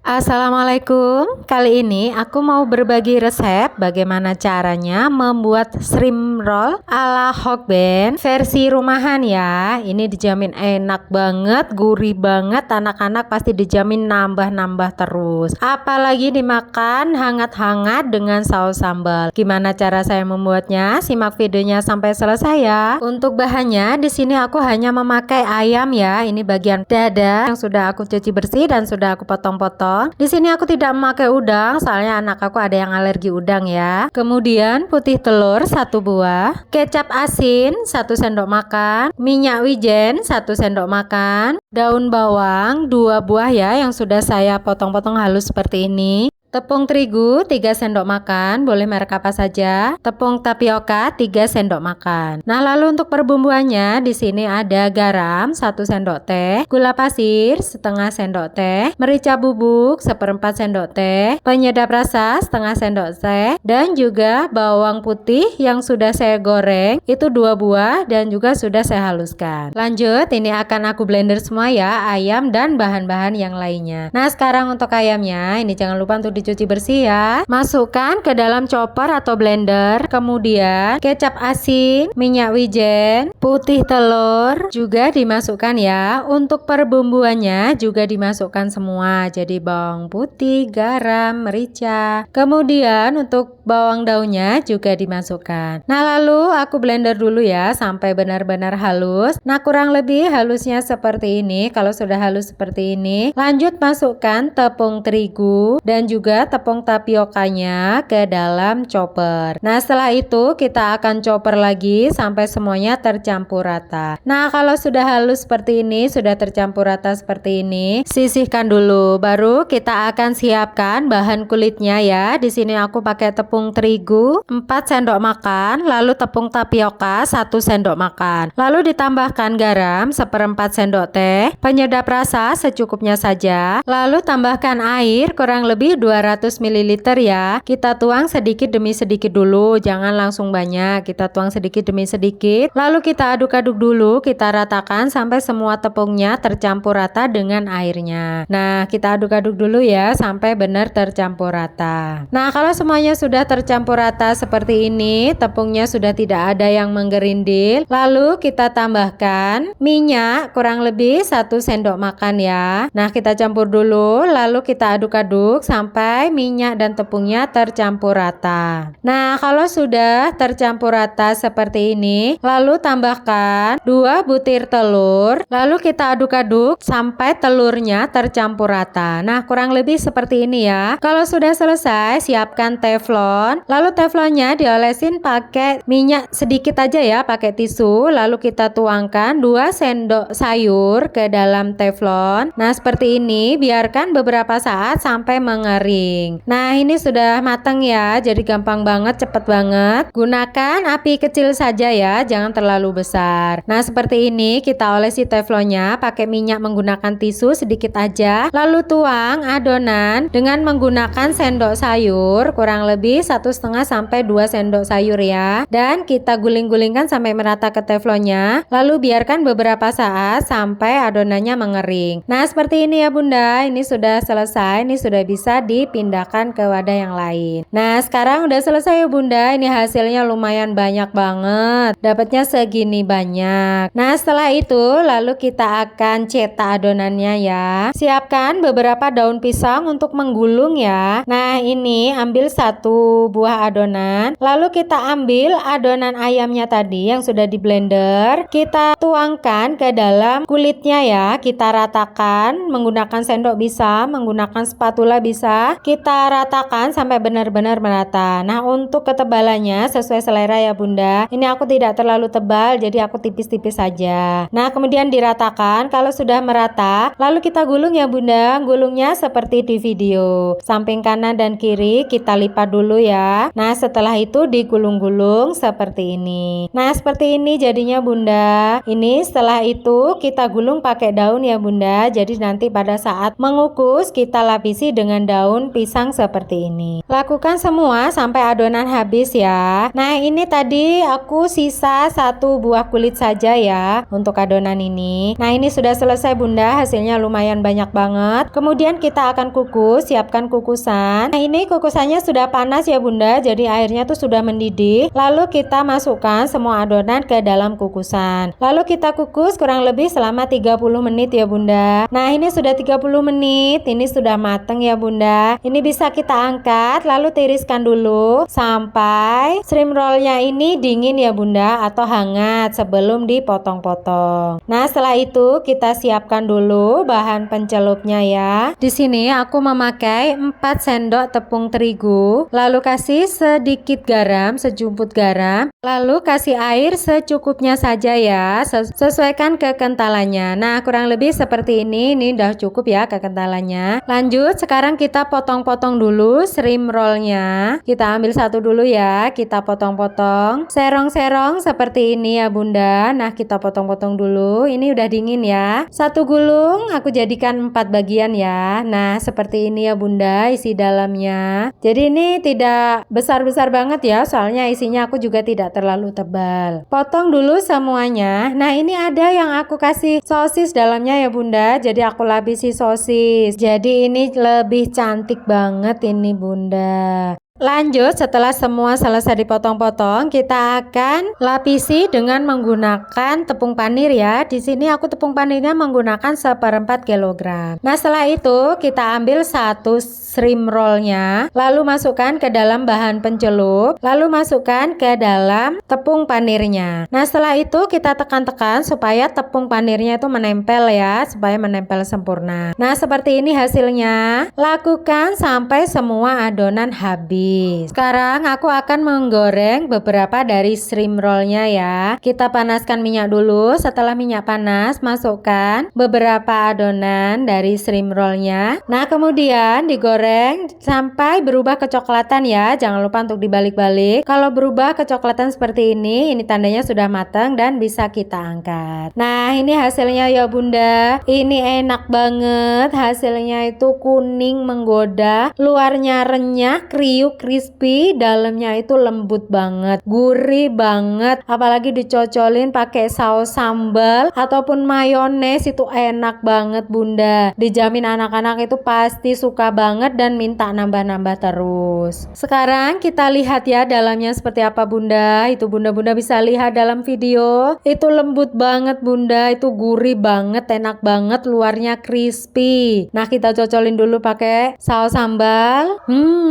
Assalamualaikum. Kali ini aku mau berbagi resep bagaimana caranya membuat shrimp roll ala Hokben versi rumahan ya. Ini dijamin enak banget, gurih banget, anak-anak pasti dijamin nambah-nambah terus. Apalagi dimakan hangat-hangat dengan saus sambal. Gimana cara saya membuatnya? Simak videonya sampai selesai ya. Untuk bahannya di sini aku hanya memakai ayam ya. Ini bagian dada yang sudah aku cuci bersih dan sudah aku potong-potong. Di sini aku tidak memakai udang, soalnya anak aku ada yang alergi udang ya. Kemudian putih telur 1 buah, kecap asin 1 sendok makan, minyak wijen 1 sendok makan, daun bawang 2 buah ya yang sudah saya potong-potong halus seperti ini. Tepung terigu 3 sendok makan, boleh merek apa saja. Tepung tapioka 3 sendok makan. Nah, lalu untuk perbumbuannya di sini ada garam 1 sendok teh, gula pasir setengah sendok teh, merica bubuk 1/4 sendok teh, penyedap rasa setengah sendok teh, dan juga bawang putih yang sudah saya goreng itu 2 buah dan juga sudah saya haluskan. Lanjut, ini akan aku blender semua ya, ayam dan bahan-bahan yang lainnya. Nah, sekarang untuk ayamnya, ini jangan lupa untuk dicuci bersih ya. Masukkan ke dalam chopper atau blender. Kemudian kecap asin, minyak wijen, putih telur juga dimasukkan ya. Untuk perbumbuannya juga dimasukkan semua. Jadi bawang putih, garam, merica. Kemudian untuk bawang daunnya juga dimasukkan. Nah, lalu aku blender dulu ya sampai benar-benar halus. Nah, kurang lebih halusnya seperti ini. Kalau sudah halus seperti ini, lanjut masukkan tepung terigu dan juga tepung tapiokanya ke dalam chopper. Nah, setelah itu kita akan chopper lagi sampai semuanya tercampur rata. Nah, kalau sudah halus seperti ini, sudah tercampur rata seperti ini, sisihkan dulu. Baru kita akan siapkan bahan kulitnya ya. Di sini aku pakai tepung terigu 4 sendok makan, lalu tepung tapioka 1 sendok makan. Lalu ditambahkan garam 1/4 sendok teh, penyedap rasa secukupnya saja. Lalu tambahkan air kurang lebih 200 ml ya. Kita tuang sedikit demi sedikit dulu, jangan langsung banyak. Kita tuang sedikit demi sedikit. Lalu kita aduk-aduk dulu, kita ratakan sampai semua tepungnya tercampur rata dengan airnya. Nah, kita aduk-aduk dulu ya sampai benar tercampur rata. Nah, kalau semuanya sudah tercampur rata seperti ini, tepungnya sudah tidak ada yang menggerindil. Lalu kita tambahkan minyak kurang lebih 1 sendok makan ya. Nah, kita campur dulu, lalu kita aduk-aduk sampai minyak dan tepungnya tercampur rata. Nah, kalau sudah tercampur rata seperti ini, lalu tambahkan 2 butir telur, lalu kita aduk-aduk sampai telurnya tercampur rata. Nah, kurang lebih seperti ini ya. Kalau sudah selesai, siapkan teflon, lalu teflonnya diolesin pakai minyak sedikit aja ya, pakai tisu, lalu kita tuangkan 2 sendok sayur ke dalam teflon. Nah, seperti ini, biarkan beberapa saat sampai mengering. Nah, ini sudah matang ya, jadi gampang banget, cepet banget. Gunakan api kecil saja ya, jangan terlalu besar. Nah, seperti ini kita olesi teflonnya pakai minyak menggunakan tisu sedikit aja. Lalu tuang adonan dengan menggunakan sendok sayur kurang lebih 1,5 sampai 2 sendok sayur ya. Dan kita guling-gulingkan sampai merata ke teflonnya. Lalu biarkan beberapa saat sampai adonannya mengering. Nah, seperti ini ya Bunda. Ini sudah selesai, ini sudah bisa dipindahkan ke wadah yang lain. Nah, sekarang udah selesai ya Bunda. Ini hasilnya lumayan banyak banget. Dapatnya segini banyak. Nah, setelah itu lalu kita akan cetak adonannya ya. Siapkan beberapa daun pisang untuk menggulung ya. Nah, ini ambil 1 buah adonan. Lalu kita ambil adonan ayamnya tadi yang sudah di blender. Kita tuangkan ke dalam kulitnya ya. Kita ratakan menggunakan sendok bisa, menggunakan spatula bisa. Kita ratakan sampai benar-benar merata. Nah, untuk ketebalannya sesuai selera ya Bunda. Ini aku tidak terlalu tebal, jadi aku tipis-tipis saja. Nah, kemudian diratakan. Kalau sudah merata, lalu kita gulung ya Bunda. Gulungnya seperti di video. Samping kanan dan kiri kita lipat dulu dulu ya. Nah setelah itu digulung-gulung seperti ini. Nah seperti ini jadinya bunda. Ini setelah itu kita gulung pakai daun ya bunda. Jadi nanti pada saat mengukus kita lapisi dengan daun pisang seperti ini. Lakukan semua sampai adonan habis ya. Nah ini tadi aku sisa 1 buah kulit saja ya untuk adonan ini. Nah ini sudah selesai bunda, hasilnya lumayan banyak banget. Kemudian kita akan kukus, siapkan kukusan. Nah ini kukusannya sudah panas ya bunda, jadi airnya tuh sudah mendidih. Lalu kita masukkan semua adonan ke dalam kukusan. Lalu kita kukus kurang lebih selama 30 menit ya bunda. Nah ini sudah 30 menit, ini sudah mateng ya bunda. Ini bisa kita angkat lalu tiriskan dulu sampai shrimp rollnya ini dingin ya bunda atau hangat sebelum dipotong-potong. Nah setelah itu kita siapkan dulu bahan pencelupnya ya. Di sini aku memakai 4 sendok tepung terigu, lalu kasih sedikit garam, sejumput garam, lalu kasih air secukupnya saja ya, sesuaikan kekentalannya. Nah kurang lebih seperti ini udah cukup ya kekentalannya. Lanjut sekarang kita potong-potong dulu shrimp rollnya. Kita ambil satu dulu ya, kita potong-potong serong-serong seperti ini ya bunda. Nah kita potong-potong dulu, ini udah dingin ya. Satu gulung aku jadikan 4 bagian ya. Nah seperti ini ya bunda isi dalamnya. Jadi ini tidak besar-besar banget ya, soalnya isinya aku juga tidak terlalu tebal. Potong dulu semuanya. Nah ini ada yang aku kasih sosis dalamnya ya bunda, jadi aku lapisi sosis. Jadi ini lebih cantik banget ini bunda. Lanjut setelah semua selesai dipotong-potong, kita akan lapisi dengan menggunakan tepung panir ya. Di sini aku tepung panirnya menggunakan 1/4 kilogram. Nah setelah itu kita ambil 1 shrimp rollnya, lalu masukkan ke dalam bahan pencelup, lalu masukkan ke dalam tepung panirnya. Nah setelah itu kita tekan-tekan supaya tepung panirnya itu menempel ya, supaya menempel sempurna. Nah seperti ini hasilnya. Lakukan sampai semua adonan habis. Sekarang aku akan menggoreng beberapa dari shrimp rollnya ya. Kita panaskan minyak dulu. Setelah minyak panas, masukkan beberapa adonan dari shrimp rollnya. Nah kemudian digoreng sampai berubah kecoklatan ya. Jangan lupa untuk dibalik-balik. Kalau berubah kecoklatan seperti ini tandanya sudah matang dan bisa kita angkat. Nah ini hasilnya ya bunda. Ini enak banget. Hasilnya itu kuning menggoda, luarnya renyah, kriuk, crispy, dalamnya itu lembut banget, gurih banget, apalagi dicocolin pakai saus sambal ataupun mayones itu enak banget bunda. Dijamin anak-anak itu pasti suka banget dan minta nambah-nambah terus. Sekarang kita lihat ya dalamnya seperti apa bunda. Itu bunda-bunda bisa lihat dalam video. Itu lembut banget bunda, itu gurih banget, enak banget, luarnya crispy. Nah kita cocolin dulu pakai saus sambal.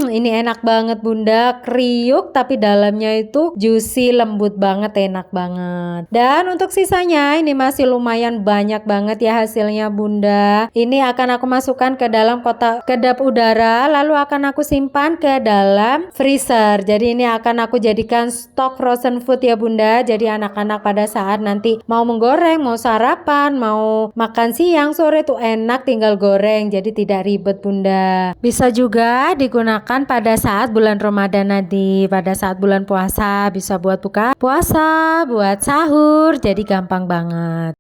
Ini enak banget bunda, kriuk tapi dalamnya itu juicy, lembut banget, enak banget. Dan untuk sisanya ini masih lumayan banyak banget ya hasilnya bunda. Ini akan aku masukkan ke dalam kotak kedap udara, lalu akan aku simpan ke dalam freezer. Jadi ini akan aku jadikan stok frozen food ya bunda. Jadi anak-anak pada saat nanti mau menggoreng, mau sarapan, mau makan siang, sore tuh enak tinggal goreng. Jadi tidak ribet bunda. Bisa juga digunakan pada saat bulan Ramadan nanti, pada saat bulan puasa bisa buat buka puasa, buat sahur, jadi gampang banget.